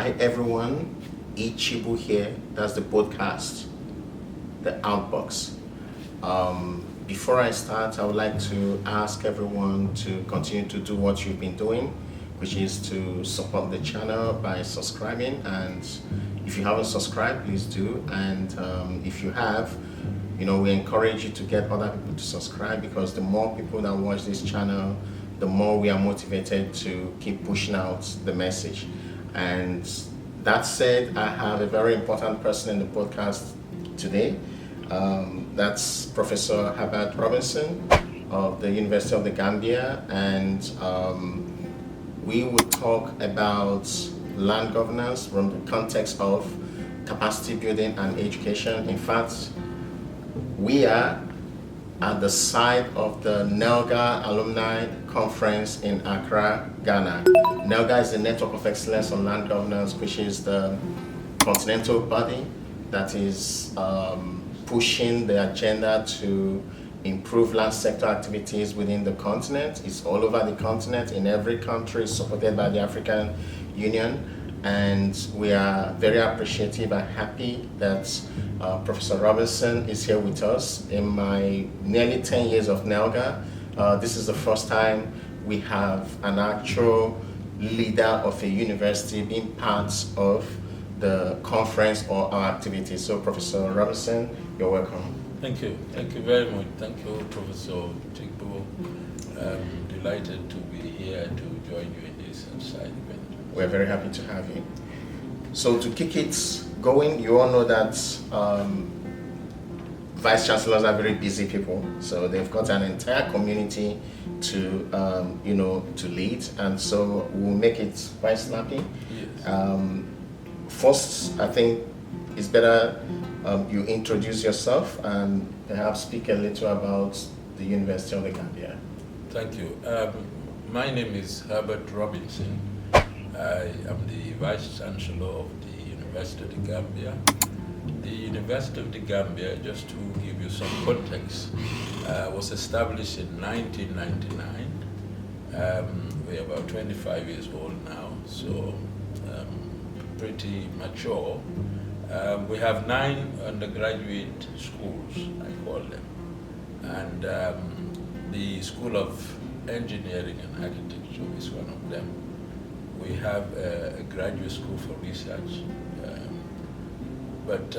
Hi everyone, Ichibu here. That's the podcast, the Outbox. Before I start, I would like to ask everyone to continue to do what you've been doing, which is to support the channel by subscribing. And if you haven't subscribed, please do. And if you have, we encourage you to get other people to subscribe, because the more people that watch this channel, the more we are motivated to keep pushing out the message. And that said, I have a very important person in the podcast today. That's Professor Herbert Robinson of the University of the Gambia, and we will talk about land governance from the context of capacity building and education. In fact, we are at the site of the NELGA Alumni Conference in Accra, Ghana. NELGA is the Network of Excellence on Land Governance, which is the continental body that is pushing the agenda to improve land sector activities within the continent. It's all over the continent, in every country, supported by the African Union. And we are very appreciative and happy that Professor Robinson is here with us. In my nearly 10 years of NELGA, this is the first time we have an actual leader of a university being part of the conference or our activities. So Professor Robinson, you're welcome. Thank you. Thank you very much. Thank you, Professor Chikbo. I'm delighted to be here to join you in this side event. We're very happy to have you. So to kick it going, you all know that vice-chancellors are very busy people. So they've got an entire community to, to lead. And so we'll make it quite snappy. Yes. First, I think it's better you introduce yourself and perhaps speak a little about the University of the Gambia. Thank you. My name is Herbert Robinson. I am the Vice-chancellor of the University of the Gambia. The University of the Gambia, just to give you some context, was established in 1999. We're about 25 years old now, so pretty mature. We have 9 undergraduate schools, I call them. And the School of Engineering and Architecture is one of them. We have a graduate school for research. But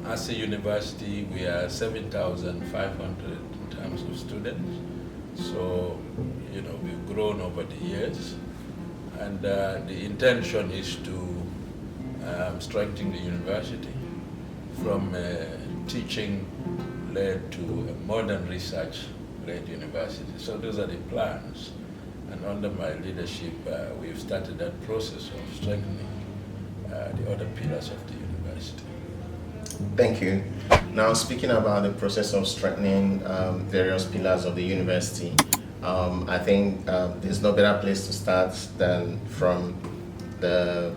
as a university, we are 7,500 in terms of students. So, we've grown over the years. And the intention is to strengthen the university from teaching-led to a modern research-led university. So those are the plans. And under my leadership, we've started that process of strengthening the other pillars of the university. Thank you. Now, speaking about the process of strengthening various pillars of the university, I think there's no better place to start than from the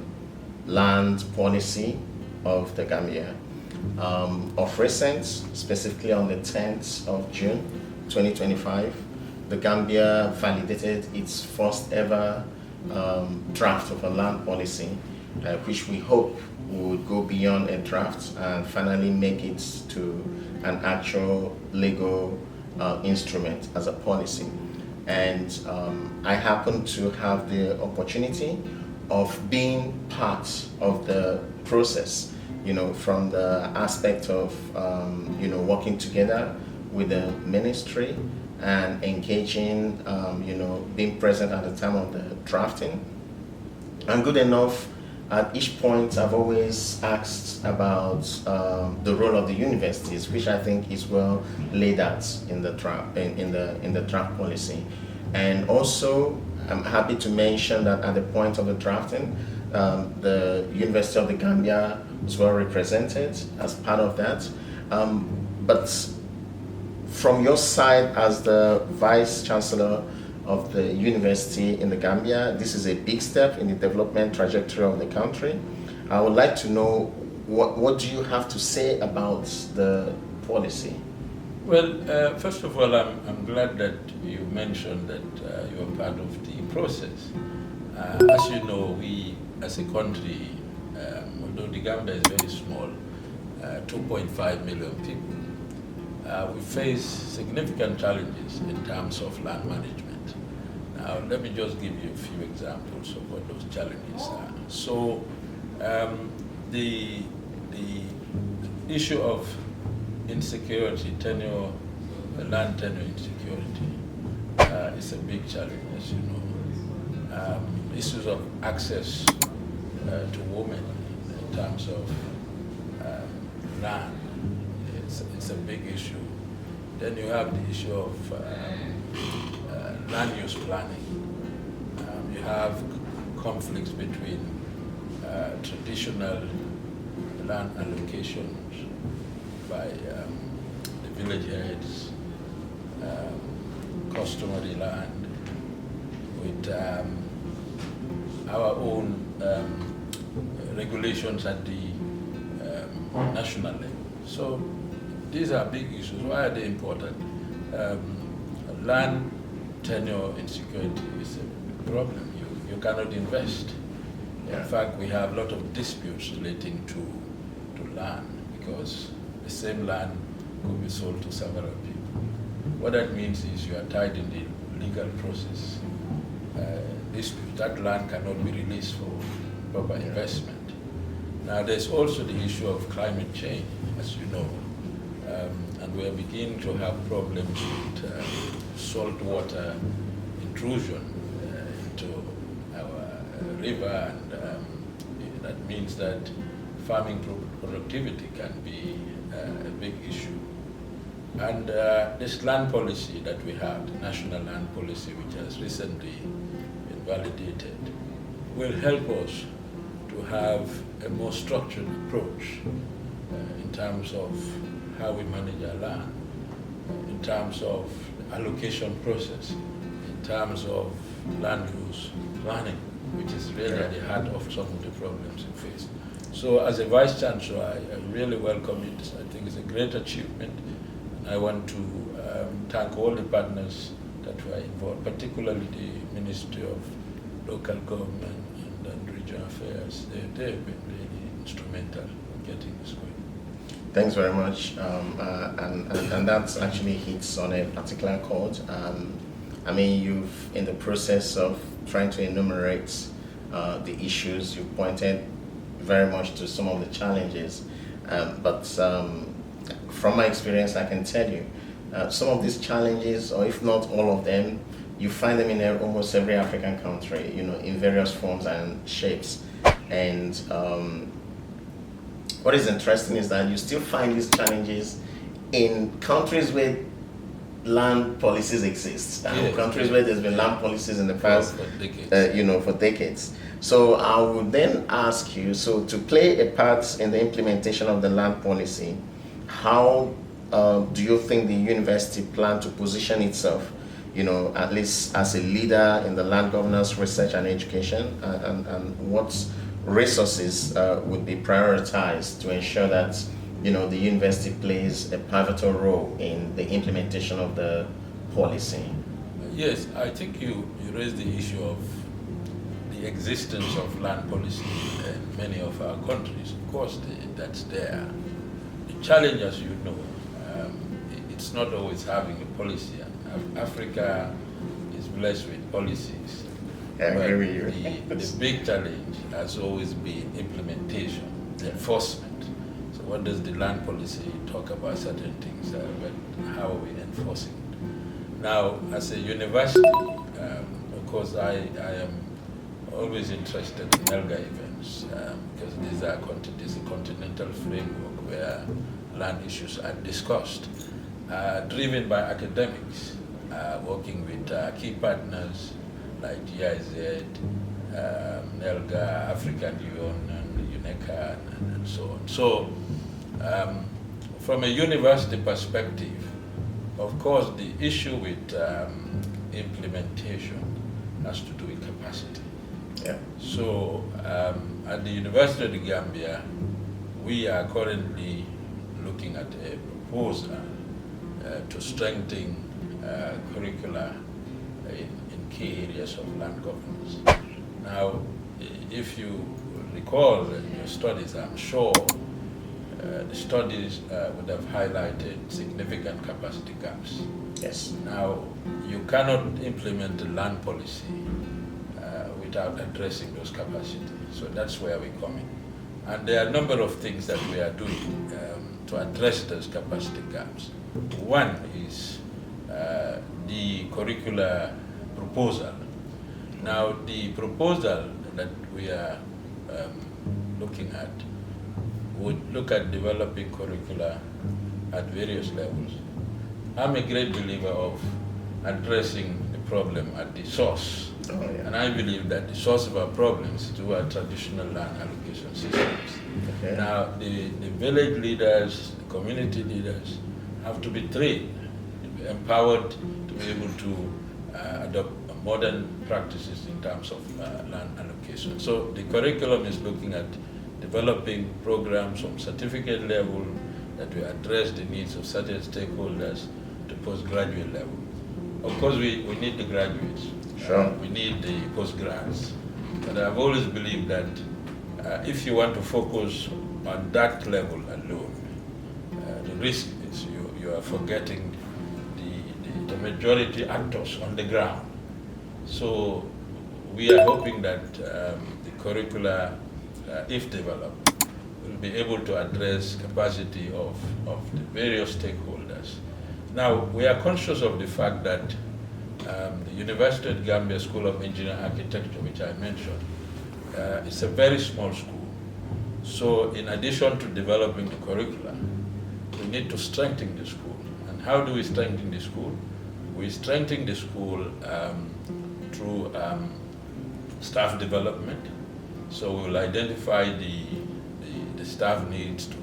land policy of the Gambia. Of recent, specifically on the 10th of June 2025, the Gambia validated its first ever draft of a land policy, which we hope would go beyond a draft and finally make it to an actual legal instrument as a policy. And I happen to have the opportunity of being part of the process, from the aspect of, working together with the ministry and engaging, being present at the time of the drafting. And good enough, at each point I've always asked about the role of the universities, which I think is well laid out in the draft, in the draft policy. And also, I'm happy to mention that at the point of the drafting, the University of the Gambia was well represented as part of that. But from your side as the Vice-chancellor of the university in the Gambia, this is a big step in the development trajectory of the country. I would like to know, what do you have to say about the policy? Well, first of all, I'm glad that you mentioned that you are part of the process. As you know, we as a country although the Gambia is very small, 2.5 million people, we face significant challenges in terms of land management. Now, let me just give you a few examples of what those challenges are. So, the issue of insecurity, land tenure insecurity, is a big challenge, as you know. Issues of access to women in terms of land, it's a big issue. Then you have the issue of land use planning. You have conflicts between traditional land allocations by the village heads, customary land, with our own regulations at the national level. So these are big issues. Why are they important? Land tenure insecurity is a problem. You cannot invest. In fact, we have a lot of disputes relating to land because the same land could be sold to several people. What that means is you are tied in the legal process. That land cannot be released for proper investment. Now, there's also the issue of climate change, as you know, and we are beginning to have problems with saltwater intrusion into our river, and that means that farming productivity can be a big issue. And this land policy that we have, the national land policy, which has recently been validated, will help us to have a more structured approach in terms of how we manage our land, in terms of allocation process, in terms of land use planning, which is really at the heart of some of the problems we face. So as a Vice-chancellor, I really welcome it. I think it's a great achievement. I want to thank all the partners that were involved, particularly the Ministry of Local Government and Regional Affairs. They've been really instrumental in getting this going. Thanks very much. And that actually hits on a particular chord. I mean, you've, in the process of trying to enumerate the issues, you pointed very much to some of the challenges. But from my experience, I can tell you, some of these challenges, or if not all of them, you find them in almost every African country, in various forms and shapes. And what is interesting is that you still find these challenges in countries where land policies exist, countries where there's been land policies in the past, for decades. For decades. So I would then ask you, so to play a part in the implementation of the land policy, how do you think the university plan to position itself, at least as a leader in the land governance research and education, and what resources would be prioritized to ensure that, the university plays a pivotal role in the implementation of the policy? Yes, I think you raised the issue of the existence of land policy in many of our countries. Of course, that's there. The challenge, as you know, it's not always having a policy. Africa is blessed with policies. I agree with you. The big challenge has always been implementation, the enforcement. So what does the land policy talk about certain things, but how are we enforcing it? Now, as a university, of course, I am always interested in ELGA events because there's a continental framework where land issues are discussed, driven by academics, working with key partners like GIZ, ELGA, African Union, UNECA, and so on. So, from a university perspective, of course, the issue with implementation has to do with capacity. Yeah. So, at the University of the Gambia, we are currently looking at a proposal to strengthen curricula in key areas of land governance. Now, if you recall in your studies, I'm sure the studies would have highlighted significant capacity gaps. Yes. Now, you cannot implement a land policy without addressing those capacities. So that's where we come in. And there are a number of things that we are doing to address those capacity gaps. One is the curricular proposal. Now, the proposal that we are looking at would look at developing curricula at various levels. I'm a great believer of addressing the problem at the source. Oh, yeah. And I believe that the source of our problems is our traditional land allocation systems. Okay. Now, the village leaders, the community leaders have to be trained, to be empowered to be able to adopt modern practices in terms of land allocation. So the curriculum is looking at developing programs from certificate level that will address the needs of certain stakeholders to postgraduate level. Of course, we need the graduates. Sure. We need the postgrads. But I've always believed that if you want to focus on that level alone, the risk is you are forgetting the majority actors on the ground. So we are hoping that the curricula, if developed, will be able to address capacity of the various stakeholders. Now, we are conscious of the fact that the University of Gambia School of Engineering and Architecture, which I mentioned, is a very small school. So in addition to developing the curricula, we need to strengthen the school. And how do we strengthen the school? We strengthen the school through staff development. So we will identify the staff needs to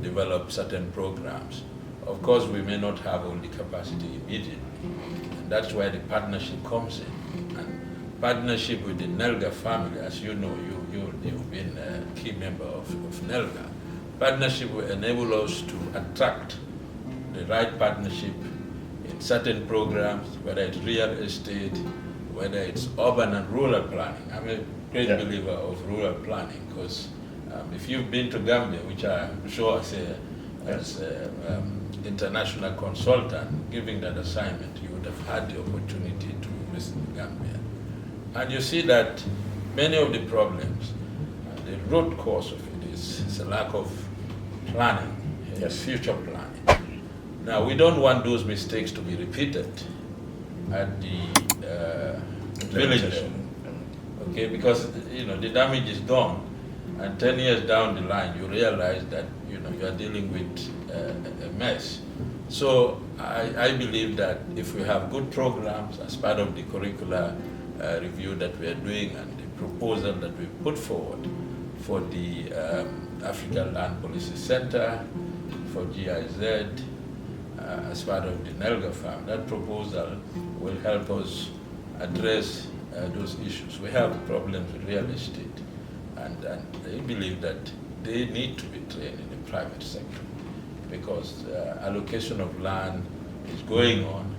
develop certain programs. Of course, we may not have all the capacity immediately. And that's where the partnership comes in. And partnership with the Nelga family, as you know, you've been a key member of Nelga. Partnership will enable us to attract the right partnership in certain programs, whether it's real estate, whether it's urban and rural planning. I'm a great believer of rural planning because if you've been to Gambia, which I'm sure as an international consultant giving that assignment, you would have had the opportunity to visit Gambia. And you see that many of the problems, the root cause of it is a lack of planning, future planning. Now, we don't want those mistakes to be repeated at the village level, okay? Because the damage is done, and 10 years down the line, you realize that you are dealing with a mess. So I believe that if we have good programs as part of the curricular review that we are doing and the proposal that we put forward for the African Land Policy Center, for GIZ, as part of the Nelga Farm, that proposal will help us address those issues. We have problems with real estate, and I believe that they need to be trained in the private sector because allocation of land is going on,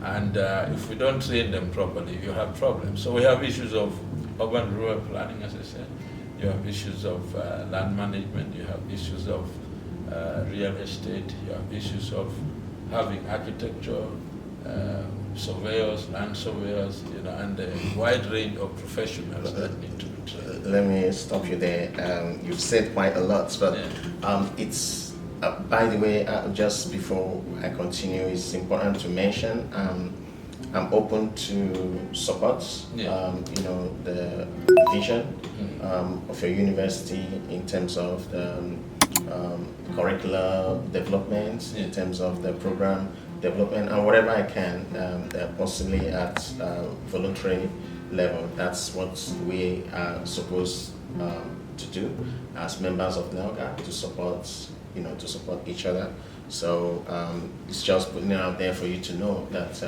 and if we don't train them properly, you have problems. So we have issues of urban rural planning, as I said. You have issues of land management. You have issues of real estate. You have issues of having architecture, surveyors, land surveyors, and a wide range of professionals that need to be trained. Let me stop you there. You've said quite a lot, but it's by the way, just before I continue, it's important to mention I'm open to support, the vision of your university in terms of the curricular development, in terms of the program development, and whatever I can, possibly at voluntary level. That's what we are supposed to do as members of NELGA, to support each other. So it's just putting it out there for you to know that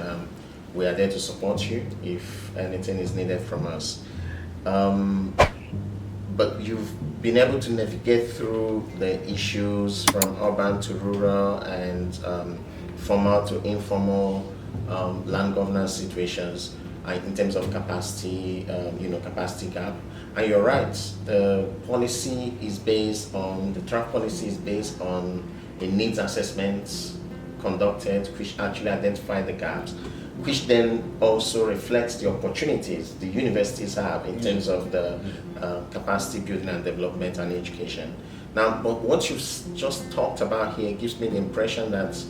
we are there to support you if anything is needed from us. But you've been able to navigate through the issues from urban to rural and formal to informal land governance situations in terms of capacity, capacity gap. And you're right. The policy is based on the draft policy is based on a needs assessment conducted, which actually identify the gaps, which then also reflects the opportunities the universities have in terms of the capacity building and development and education. Now, but what you've just talked about here gives me the impression that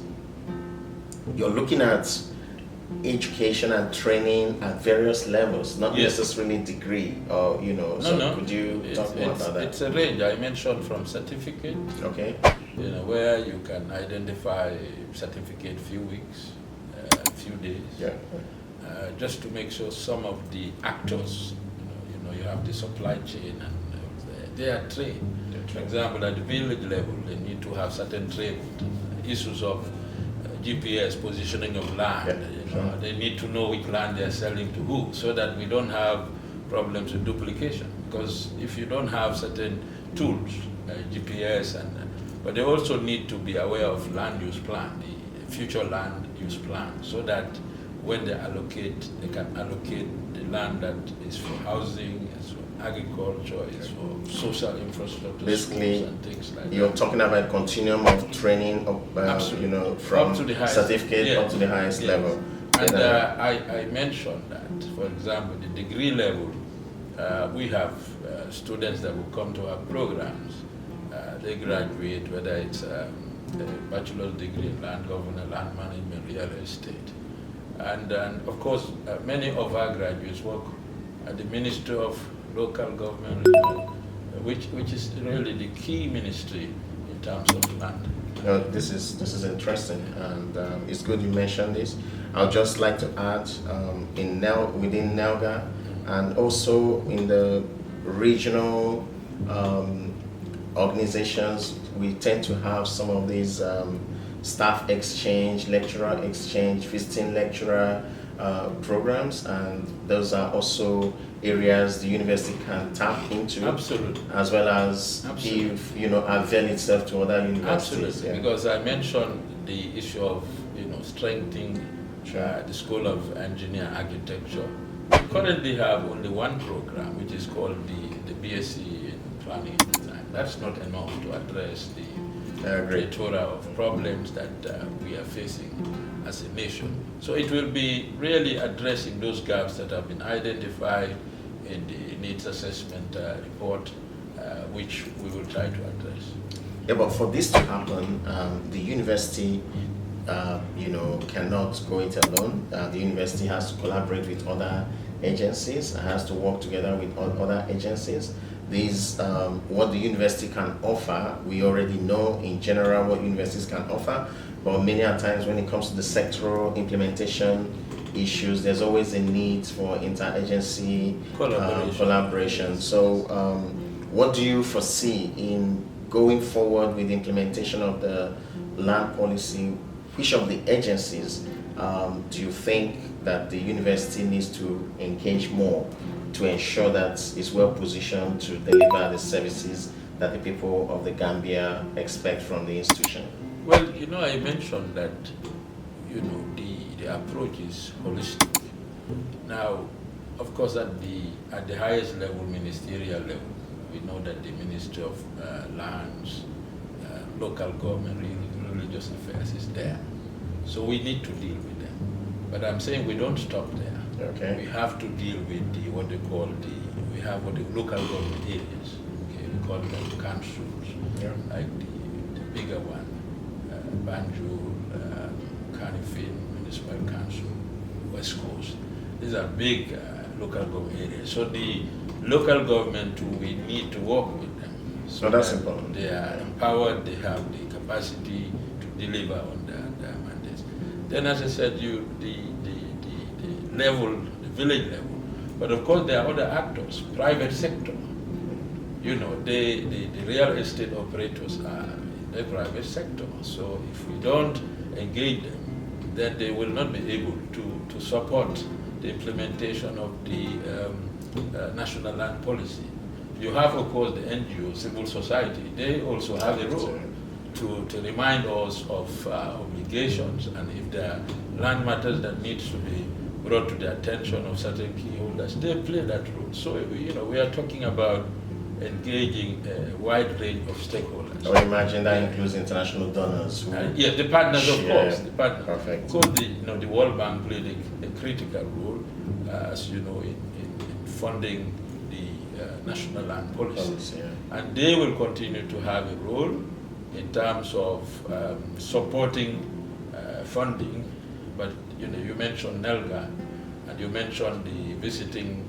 you're looking at education and training at various levels, not necessarily degree or, you know, could you talk more about that? It's a range. I mentioned from certificate, okay, you know, where you can identify certificate few weeks, few days, just to make sure some of the actors, you have the supply chain and they are trained. For example, at the village level, they need to have certain training, issues of GPS, positioning of land. They need to know which land they are selling to who, so that we don't have problems with duplication. Because if you don't have certain tools, GPS, but they also need to be aware of land use plan, the future land use plan, so that when they can allocate the land that is for housing, is for agriculture, is for social infrastructure, basically, schools and things like you're that. talking about a continuum of training, from up to the highest, certificate up to the highest level. And I mentioned that, for example, the degree level, we have students that will come to our programs. They graduate, whether it's a bachelor's degree in land governance, land management, real estate. And of course, many of our graduates work at the Ministry of Local Government, which is really the key ministry in terms of land. This is interesting, and it's good you mentioned this. I'd just like to add, within NELGA, and also in the regional organizations, we tend to have some of these staff exchange, lecturer exchange, visiting lecturer programs, and those are also areas the university can tap into. Absolutely. As well as give, avail itself to other universities. Absolutely, because I mentioned the issue of, strengthening the School of Engineering Architecture. We currently have only one program, which is called the BSc in Planning and Design. That's not enough to address the plethora of problems that we are facing as a nation. So it will be really addressing those gaps that have been identified in the needs assessment report, which we will try to address. Yeah, but for this to happen, the university, cannot go it alone. The university has to collaborate with other agencies, has to work together with other agencies. These, what the university can offer, we already know in general what universities can offer, but many a times when it comes to the sectoral implementation issues, there's always a need for interagency collaboration. So what do you foresee in going forward with the implementation of the land policy? Which of the agencies do you think that the university needs to engage more to ensure that it's well positioned to deliver the services that the people of the Gambia expect from the institution? Well, I mentioned that, the approach is holistic. Now, of course, at the highest level, ministerial level, we know that the Ministry of Lands, Local Government, Religious Affairs is there. So we need to deal with them. But I'm saying we don't stop there. Okay. We have to deal with what the local government areas. Okay, we call them councils, like the bigger one, Banjul, Kanifing Municipal Council, West Coast. These are big local government areas. So the local government, we need to work with them. So that's important. They are empowered, they have the capacity to deliver on their mandates. Then, as I said, the village level. But of course, there are other actors, private sector. The real estate operators are in the private sector. So if we don't engage them, then they will not be able to support the implementation of the national land policy. You have, of course, the NGO, civil society. They also have a role to remind us of obligations, and if there are land matters that needs to be brought to the attention of certain key holders, they play that role. So, we are talking about engaging a wide range of stakeholders. I would imagine that includes international donors. Yes, the partners, of course. The partners. Perfect. Of course, the World Bank played a critical role, as you know, in funding the national land policy. And they will continue to have a role in terms of supporting funding. But you mentioned NELGA, and you mentioned the visiting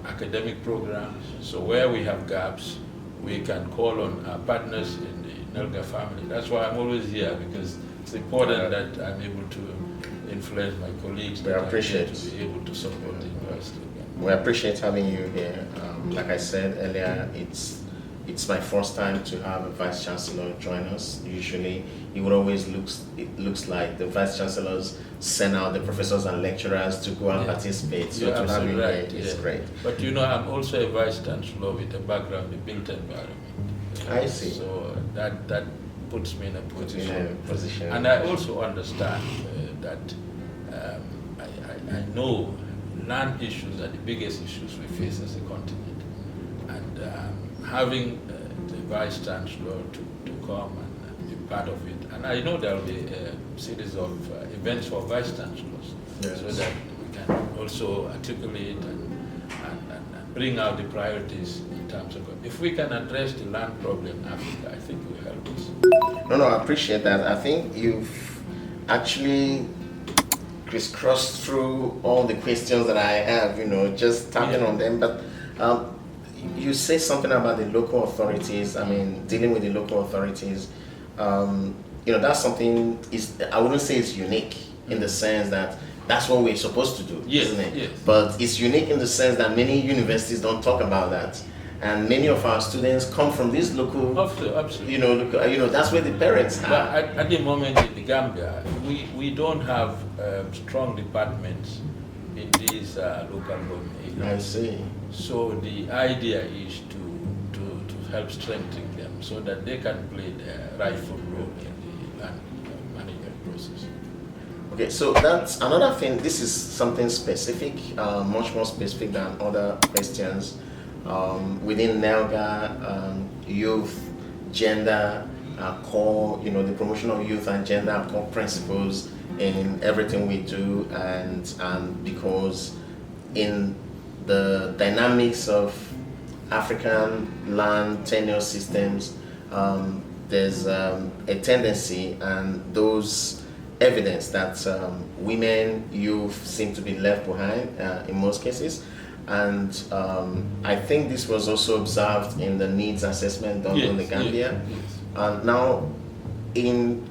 academic programs. So where we have gaps, we can call on our partners in the NELGA family. That's why I'm always here, because it's important that I'm able to influence my colleagues to be able to support the university. We appreciate having you here. Like I said earlier, it's my first time to have a Vice-chancellor join us. Usually, it looks like the Vice-chancellors send out the professors and lecturers to go and participate. So to have you here is great. But I'm also a Vice-chancellor with a background in built environment. I see. So that puts me in a position. And I also understand that I know land issues are the biggest issues we face as a continent. And having the Vice-chancellor to come and be part of it. And I know there will be a series of events for Vice-chancellors, so that we can also articulate and bring out the priorities in terms of, if we can address the land problem in Africa, I think it will help us. No, I appreciate that. I think you've actually crisscrossed through all the questions that I have, just tapping on them. But you say something about the local authorities. I mean, dealing with the local authorities. That's something I wouldn't say it's unique in the sense that that's what we're supposed to do, isn't it? Yes. But it's unique in the sense that many universities don't talk about that. And many of our students come from these local, absolutely. That's where the parents are. But at the moment in the Gambia, we don't have strong departments in these local government areas. I see. So the idea is to help strengthen them so that they can play their rightful role in the land management process. Okay, so that's another thing. This is something specific, much more specific than other questions. Within NELGA, youth, gender, core, the promotion of youth and gender are core principles in everything we do, and because in the dynamics of African land tenure systems, there's a tendency and those evidence that women, youth seem to be left behind in most cases. And I think this was also observed in the needs assessment done in the Gambia. And now, in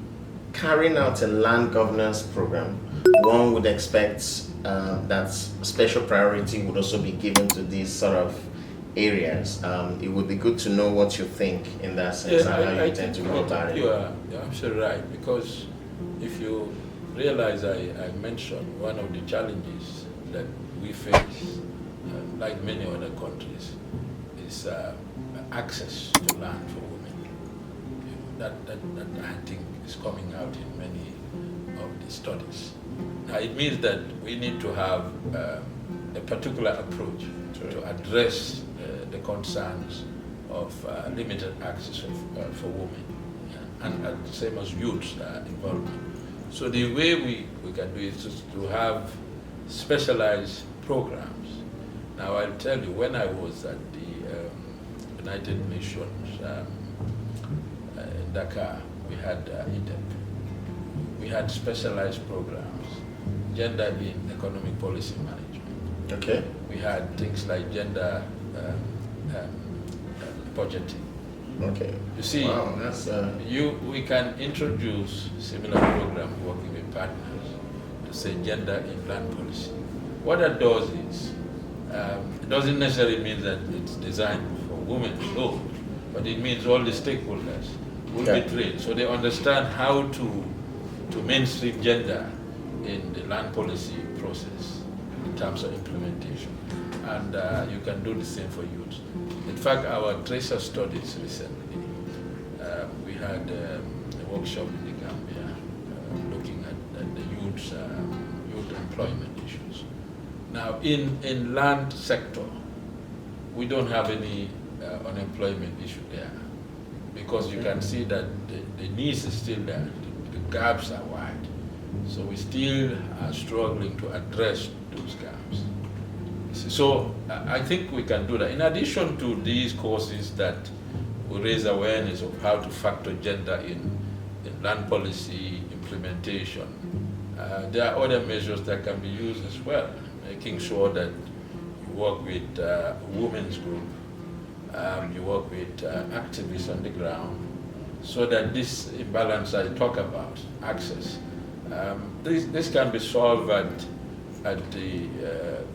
carrying out a land governance program, one would expect that special priority would also be given to these sort of areas. It would be good to know what you think in that sense, and how you intend to go about it. You're absolutely right, because if you realize, I mentioned one of the challenges that we face, like many other countries, is access to land for women. That I think is coming out in many of the studies. Now it means that we need to have a particular approach to address the concerns of limited access for women, and the same as youth involvement. So the way we can do it is to have specialized programs. Now I'll tell you, when I was at the United Nations in Dakar, we had IDEP. We had specialized programs, gender in economic policy management. Okay. We had things like gender budgeting. Okay. You see, wow, that's, we can introduce similar program working with partners to say gender in land policy. What that does is, it doesn't necessarily mean that it's designed for women alone, but it means all the stakeholders will be trained, so they understand how to mainstream gender in the land policy process in terms of implementation. And you can do the same for youth. In fact, our tracer studies recently, we had a workshop in the Gambia looking at the youth employment issues. Now, in land sector, we don't have any unemployment issue there, because you can see that the needs is still there, the gaps are wide. So we still are struggling to address those gaps. So I think we can do that. In addition to these courses that will raise awareness of how to factor gender in land policy implementation, there are other measures that can be used as well, making sure that you work with women's group, you work with activists on the ground, so that this imbalance I talk about, access, this can be solved at the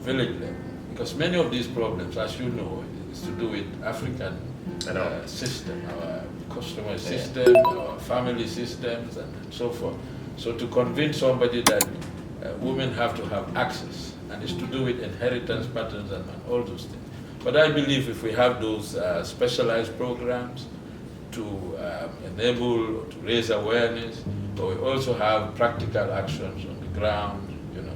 village level. Because many of these problems, as you know, is to do with African system, our customer system, our family systems, and so forth. So to convince somebody that women have to have access, and it's to do with inheritance patterns and all those things. But I believe if we have those specialized programs to enable, to raise awareness, but we also have practical actions on the ground,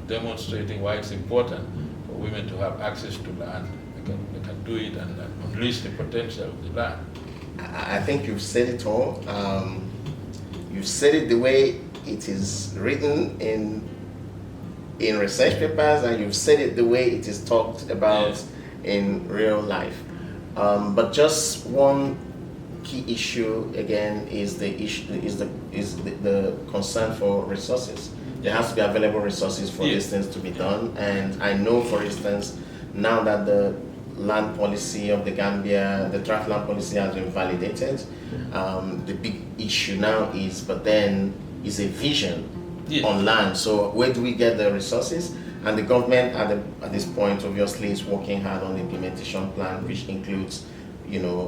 demonstrating why it's important for women to have access to land. They can do it and unleash the potential of the land. I think you've said it all. You've said it the way it is written in research papers, and you've said it the way it is talked about in real life. But just one key issue again is the concern for resources. There has to be available resources for these things to be done. And I know, for instance, now that the land policy of the Gambia, the draft land policy has been validated, the big issue now is a vision on land. So where do we get the resources? And the government at this point obviously is working hard on the implementation plan, which includes,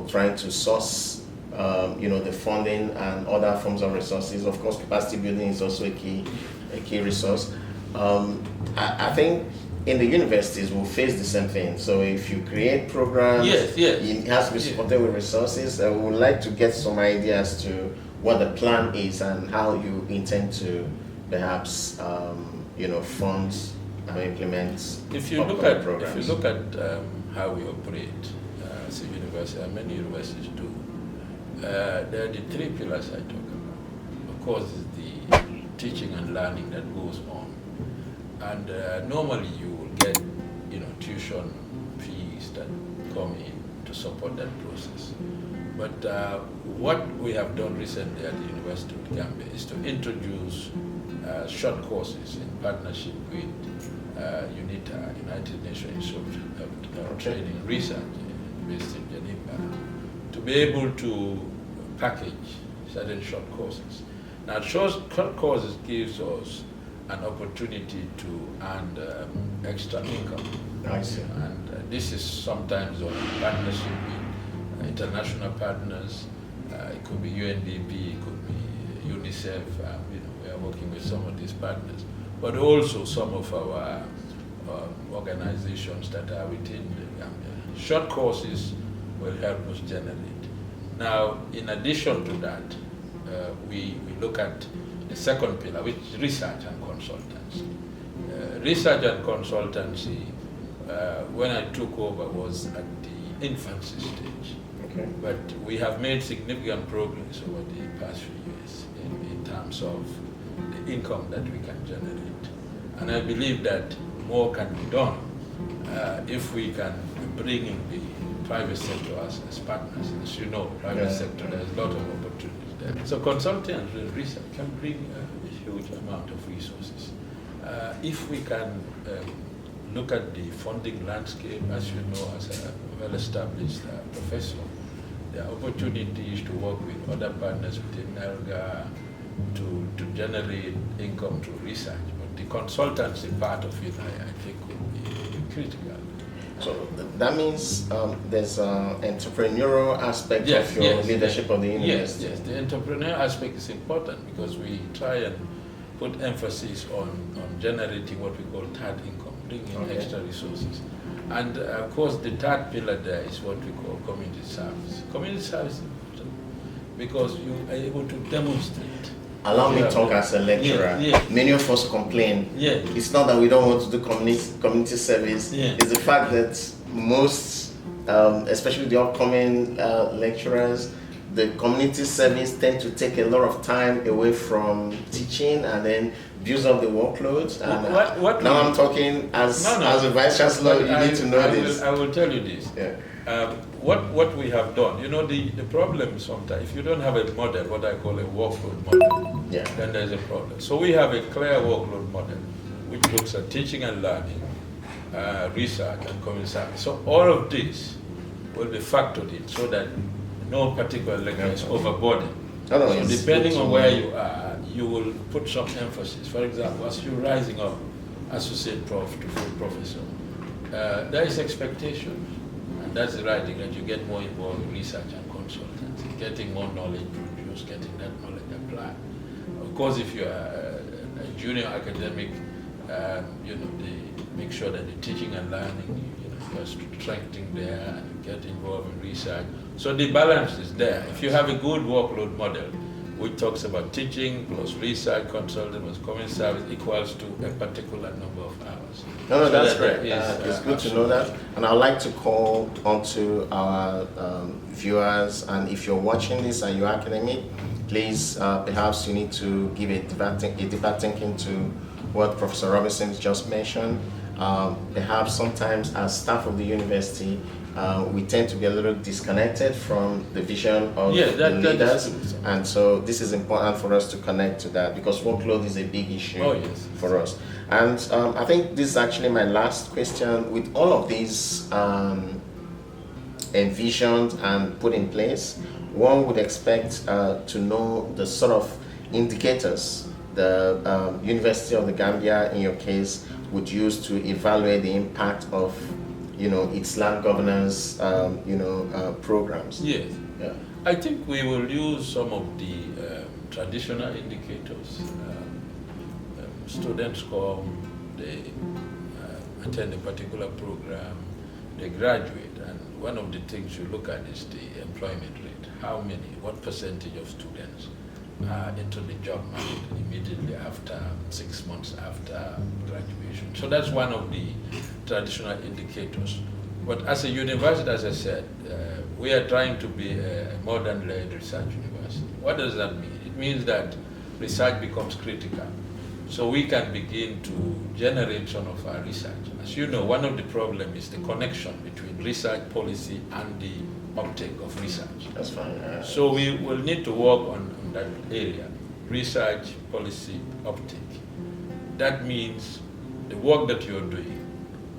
trying to source, the funding and other forms of resources. Of course, capacity building is also a key resource. I think in the universities we'll face the same thing. So if you create programs, it has to be supported with resources. We would like to get some ideas to what the plan is and how you intend to perhaps fund and implement. If you look at how we operate as a university, and many universities do, there are the three pillars I talk about. Of course, it's the teaching and learning that goes on, and normally you will get tuition fees that come in to support that process. But what we have done recently at the University of Gambia is to introduce short courses in partnership with UNITA, United Nations Institute of Training and Research, based in Geneva, to be able to package certain short courses. Now, short courses gives us an opportunity to earn extra income. I see. And this is sometimes on partnership with international partners. It could be UNDP, it could be UNICEF. We are working with some of these partners, but also some of our organizations that are within the Gambia. Short courses will help us generate. Now, in addition to that, we look at the second pillar, which is research and consultancy. Research and consultancy, when I took over, was at the infancy stage. Okay. But we have made significant progress over the past few years in terms of the income that we can generate. And I believe that more can be done if we can bring in the private sector as partners. As you know, private sector, there's a lot of opportunities there. So consulting and research can bring a huge amount of resources. If we can look at the funding landscape, as you know, as a well-established professor, there are opportunities to work with other partners within NELGA to generate income through research. But the consultancy part of it, I think, would be critical. So that means there's an entrepreneurial aspect of your leadership of the university. Yes, the entrepreneurial aspect is important because we try and put emphasis on generating what we call third income, bringing in extra resources. And of course, the third pillar there is what we call community service. Community service is important because you are able to demonstrate Allow me to talk as a lecturer. Many of us complain. It's not that we don't want to do community service. It's the fact that most, especially the upcoming lecturers, the community service tend to take a lot of time away from teaching and then builds up the workload. And now I'm talking as a vice-chancellor, you need to know this. I will tell you this. What we have done, you know, the problem sometimes, if you don't have a model, what I call a workload model, then there's a problem. So we have a clear workload model, which looks at teaching and learning, research and community service. So all of this will be factored in so that no particular lecture is overburdened. So depending on where you are, you will put some emphasis. For example, as you're rising up, associate prof to full professor, there is expectation. And that's the right thing, that you get more involved in research and consultancy, getting more knowledge produced, getting that knowledge applied. Of course, if you are a junior academic, you know, they make sure that the teaching and learning, you know, you're strengthening there and you get involved in research. So the balance is there. If you have a good workload model, which talks about teaching plus research, consulting plus community service equals to a particular number of hours. No, that's great. It's good to know that. And I'd like to call onto our viewers, and if you're watching this and you're academic, please, perhaps you need to give a deeper thinking to what Professor Robinson just mentioned. Perhaps sometimes as staff of the university, we tend to be a little disconnected from the vision of the leaders, and so this is important for us to connect to that, because workload is a big issue for us. And I think this is actually my last question. With all of these envisioned and put in place, one would expect to know the sort of indicators the University of the Gambia, in your case, would use to evaluate the impact of, you know, its land governance, programs. Yes. I think we will use some of the traditional indicators. Students come, they attend a particular program, they graduate, and one of the things you look at is the employment rate. How many, what percentage of students are into the job market immediately after 6 months after graduation. So that's one of the traditional indicators. But as a university, as I said, we are trying to be a modern-led research university. What does that mean? It means that research becomes critical. So we can begin to generate some of our research. As you know, one of the problems is the connection between research policy and the uptake of research. That's fine. So we will need to work on that area, research, policy, uptake. That means the work that you're doing,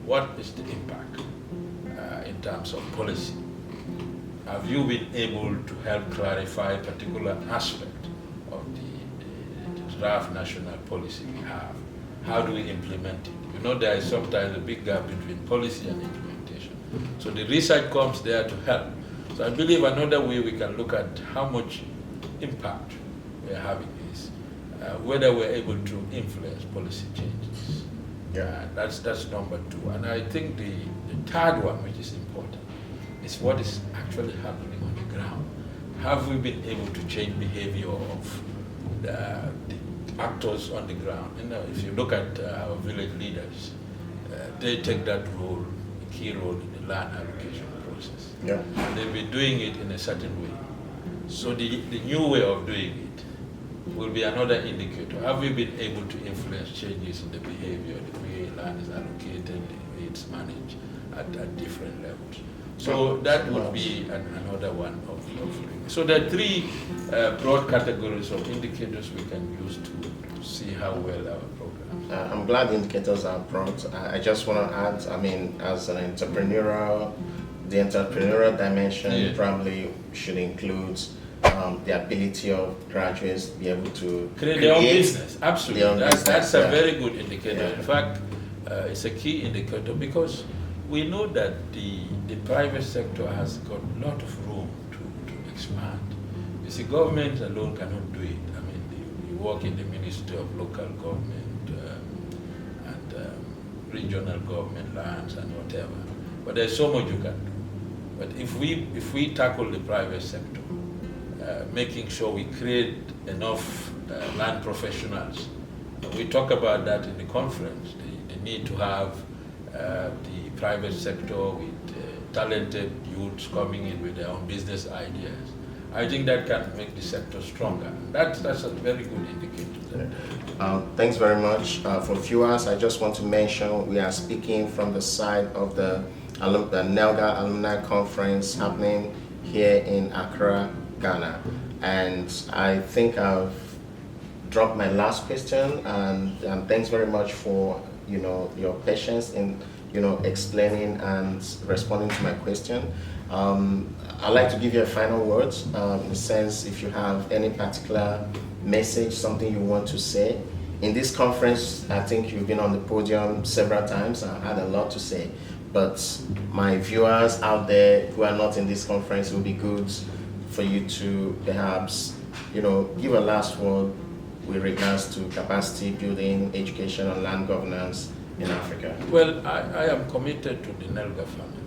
what is the impact in terms of policy? Have you been able to help clarify a particular aspect of the draft national policy we have? How do we implement it? You know, there is sometimes a big gap between policy and implementation. So the research comes there to help. So I believe another way we can look at how much impact we're having is whether we're able to influence policy changes. That's number two. And I think the third one, which is important, is what is actually happening on the ground. Have we been able to change behavior of the actors on the ground? You know, if you look at our village leaders, they take that role, a key role in the land allocation process. And they've been doing it in a certain way. So the new way of doing it will be another indicator. Have we been able to influence changes in the behavior, the way land is allocated, the way it's managed at different levels? So that would be another one of so there are three broad categories of indicators we can use to see how well our programs. I'm glad the indicators are broad. I just want to add, I mean, as an entrepreneurial, the entrepreneurial dimension probably should include the ability of graduates to be able to create their own business. Absolutely, that's a very good indicator. In fact, it's a key indicator because we know that the private sector has got a lot of room to expand. You see, government alone cannot do it. I mean, you work in the Ministry of Local Government and regional government lands and whatever. But there's so much you can do. But if we tackle the private sector, making sure we create enough land professionals. We talk about that in the conference, the need to have the private sector with talented youths coming in with their own business ideas. I think that can make the sector stronger. That's a very good indicator. Thanks very much. For viewers, I just want to mention we are speaking from the side of the NELGA Alumni Conference happening here in Accra, Ghana. And I think I've dropped my last question, and thanks very much for your patience in explaining and responding to my question. I'd like to give you a final word, in the sense if you have any particular message, something you want to say. In this conference, I think you've been on the podium several times and had a lot to say, but my viewers out there who are not in this conference, it would be good for you to perhaps give a last word with regards to capacity building, education, and land governance in Africa. Well, I am committed to the NELGA family,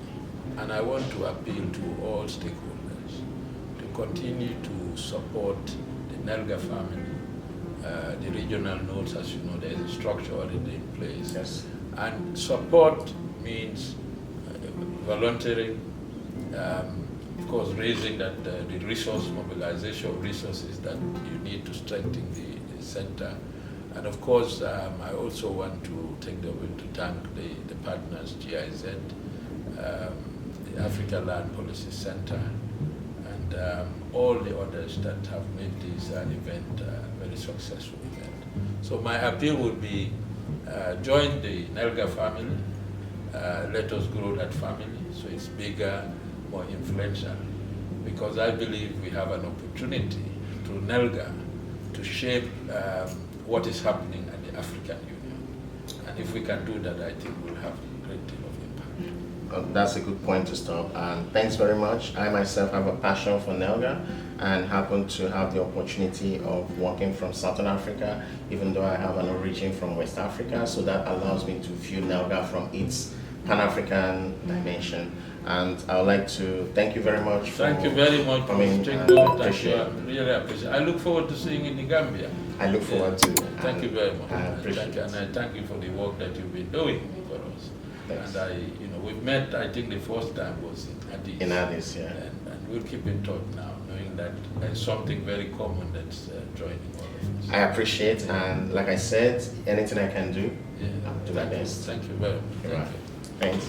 and I want to appeal to all stakeholders to continue to support the NELGA family. The regional nodes, as you know, there is a structure already in place. Yes. And support means volunteering, of course, raising the resource mobilization of resources that you need to strengthen the center. And of course, I also want to take the opportunity to thank the partners, GIZ, the Africa Land Policy Center, and all the others that have made this event a very successful event. So my appeal would be join the NELGA family, let us grow that family so it's bigger, more influential, because I believe we have an opportunity through NELGA to shape what is happening at the African Union. And if we can do that, I think we'll have a great deal of impact. That's a good point to stop. And thanks very much. I myself have a passion for NELGA and happen to have the opportunity of working from Southern Africa, even though I have an origin from West Africa. So that allows me to view NELGA from its Pan-African dimension. And I would like to thank you very much for Thank you very much for coming. Thank you. Really appreciate it. I look forward to seeing you in the Gambia. I look forward to it. Thank you very much. I appreciate it. And I thank you for the work that you've been doing for us. Thanks. And we've met, I think the first time was in Addis. In Addis, yeah. And we'll keep in touch now, knowing that there's something very common that's joining all of us. I appreciate, and like I said, anything I can do, Yeah. I'll do my best. Thank you very much. Right. Thanks.